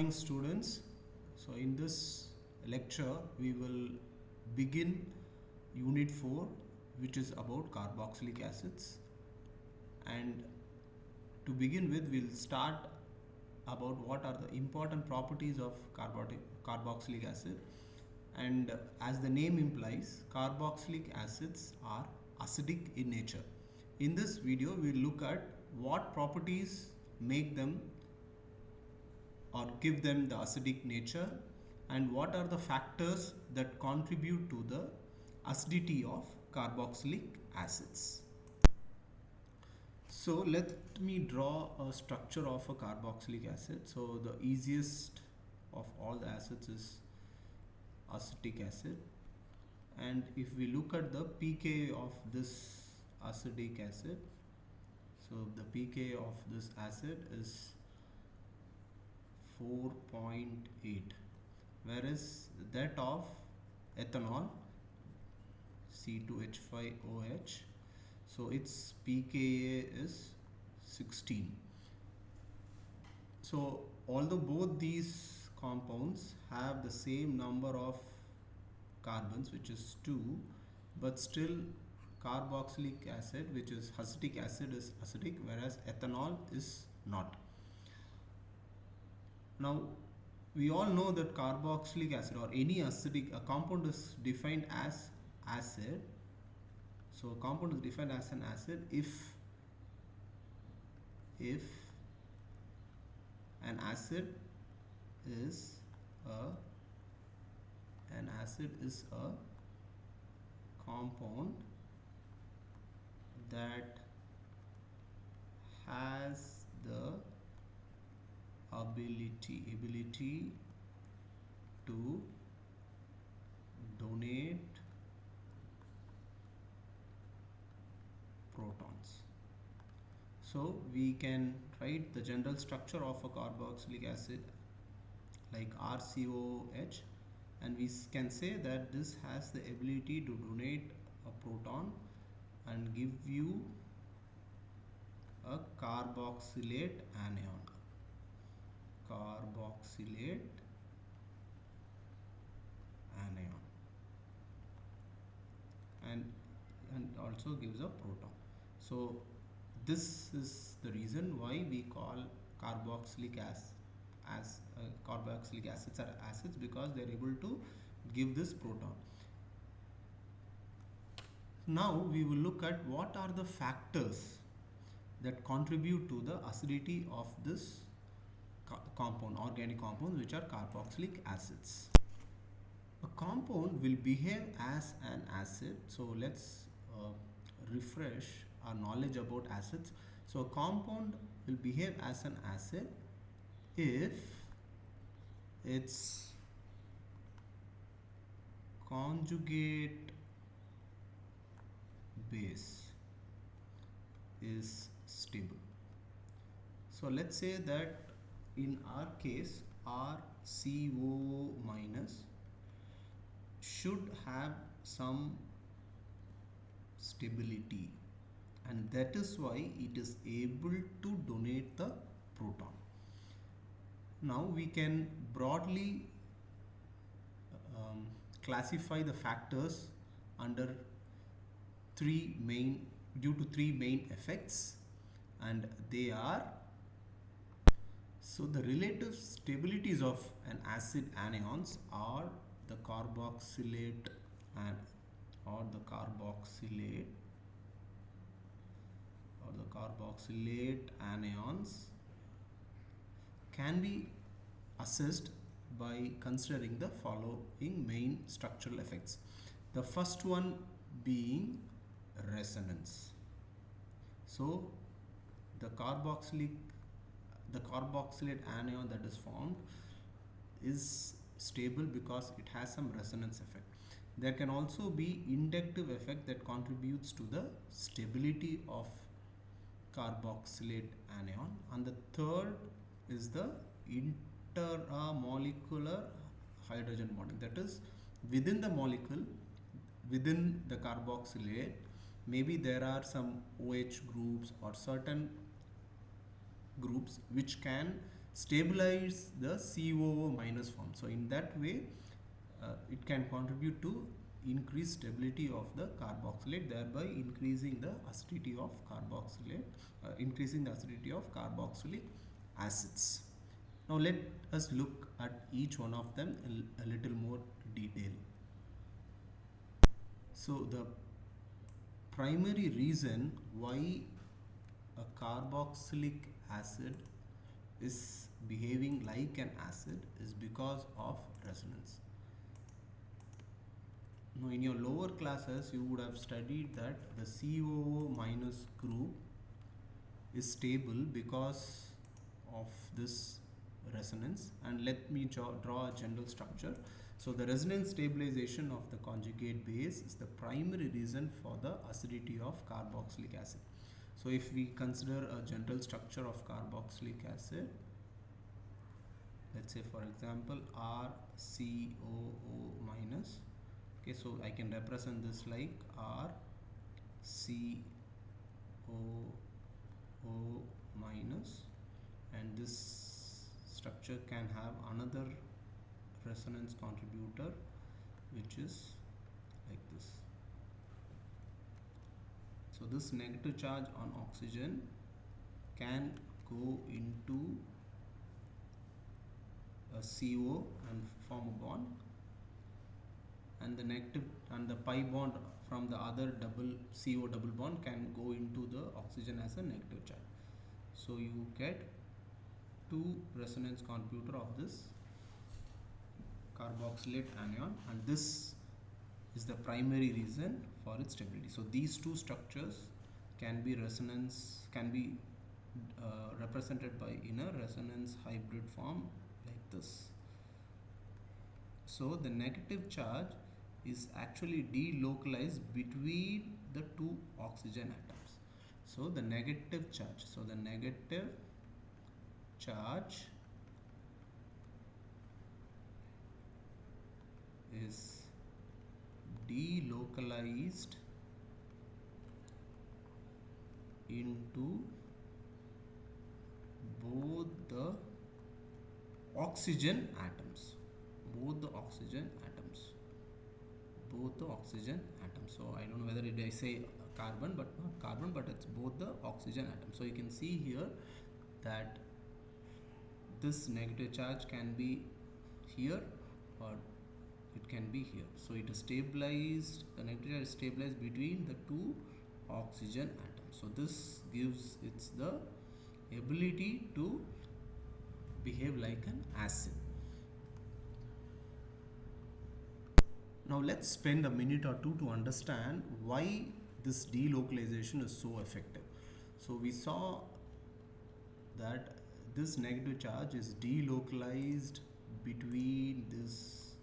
morning, students. So in this lecture we will begin unit 4, which is about carboxylic acids. And to begin with, we'll start about what are the important properties of carboxylic acid. And as the name implies, carboxylic acids are acidic in nature. In this video we'll look at what properties make them or give them the acidic nature, and what are the factors that contribute to the acidity of carboxylic acids. So let me draw a structure of a carboxylic acid. So the easiest of all the acids is acetic acid, and if we look at the pK of this acetic acid, so the pK of this acid is 4.8, whereas that of ethanol C2H5OH, so its pKa is 16. So although both these compounds have the same number of carbons, which is 2, but still carboxylic acid, which is acetic acid, is acidic, whereas ethanol is not. Now we all know that carboxylic acid or any acidic compound is defined as acid. So a compound is defined as an acid if an acid is a compound that has the ability to donate protons. So we can write the general structure of a carboxylic acid like RCOH, and we can say that this has the ability to donate a proton and give you a carboxylate anion. And also gives a proton. So this is the reason why we call carboxylic acids are acids, because they are able to give this proton. Now we will look at what are the factors that contribute to the acidity of this organic compounds, which are carboxylic acids. A compound will behave as an acid. So let's refresh our knowledge about acids. So a compound will behave as an acid if its conjugate base is stable. So let's say that in our case RCO minus should have some stability, and that is why it is able to donate the proton. Now we can broadly classify the factors under due to three main effects, and they are, so the relative stabilities of an acid anions are the carboxylate anions can be assessed by considering the following main structural effects. The first one being resonance. So the carboxylate anion that is formed is stable because it has some resonance effect. There can also be inductive effect that contributes to the stability of carboxylate anion, and the third is the intermolecular hydrogen bonding, that is within the molecule, within the carboxylate, maybe there are some OH groups or certain groups which can stabilize the COO minus form. So in that way, it can contribute to increased stability of the carboxylate, thereby increasing the acidity of carboxylic acids. Now let us look at each one of them in a little more detail. So the primary reason why a carboxylic acid is behaving like an acid is because of resonance. Now in your lower classes you would have studied that the COO minus group is stable because of this resonance, and let me draw a general structure. So the resonance stabilization of the conjugate base is the primary reason for the acidity of carboxylic acid. So if we consider a general structure of carboxylic acid, let's say for example RCOO minus, okay, so I can represent this like RCOO minus, and this structure can have another resonance contributor which is like this. So this negative charge on oxygen can go into a CO and form a bond, and the negative and the pi bond from the other CO double bond can go into the oxygen as a negative charge. So you get two resonance contributor of this carboxylate anion, and this is the primary reason for its stability. So these two structures can be represented by in a resonance hybrid form like this. So the negative charge is actually delocalized between the two oxygen atoms. So the negative charge is delocalized into both the oxygen atoms. So I don't know whether I say carbon, but not carbon, but it's both the oxygen atoms. So you can see here that this negative charge can be here or it can be here. So it is stabilized, the negative charge is stabilized between the two oxygen atoms. So this gives it the ability to behave like an acid. Now let's spend a minute or two to understand why this delocalization is so effective. So we saw that this negative charge is delocalized between these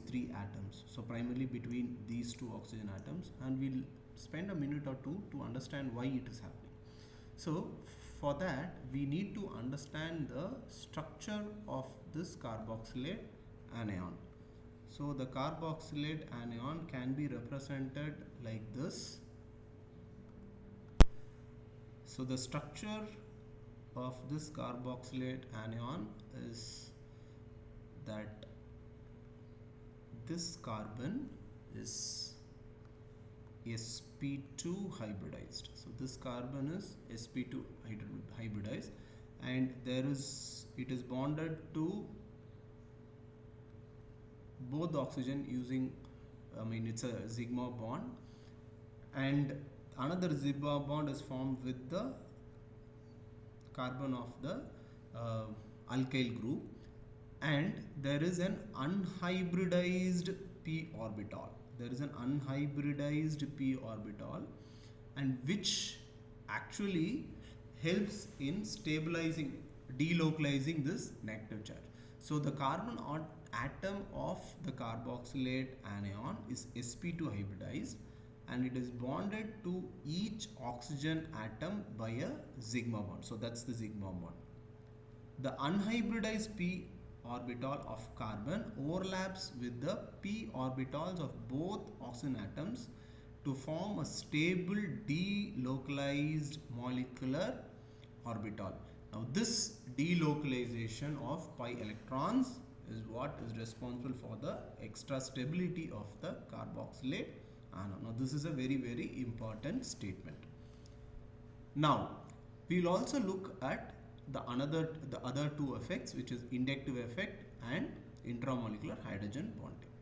three atoms. So primarily between these two oxygen atoms, and we'll spend a minute or two to understand why it is happening. So for that we need to understand the structure of this carboxylate anion. So the carboxylate anion can be represented like this. So the structure of this carboxylate anion is that this carbon is sp2 hybridized. So this carbon is sp2 hybridized, and it is bonded to both the oxygen using, it's a sigma bond, and another sigma bond is formed with the carbon of the alkyl group, and there is an unhybridized p orbital. And which actually helps in delocalizing this negative charge. So the carbon atom of the carboxylate anion is sp2 hybridized, and it is bonded to each oxygen atom by a sigma bond. So that's the sigma bond. The unhybridized p orbital of carbon overlaps with the p orbitals of both oxygen atoms to form a stable delocalized molecular orbital. Now this delocalization of pi electrons is what is responsible for the extra stability of the carboxylate ion. Now this is a very, very important statement. Now we will also look at the other two effects, which is inductive effect and intramolecular hydrogen bonding.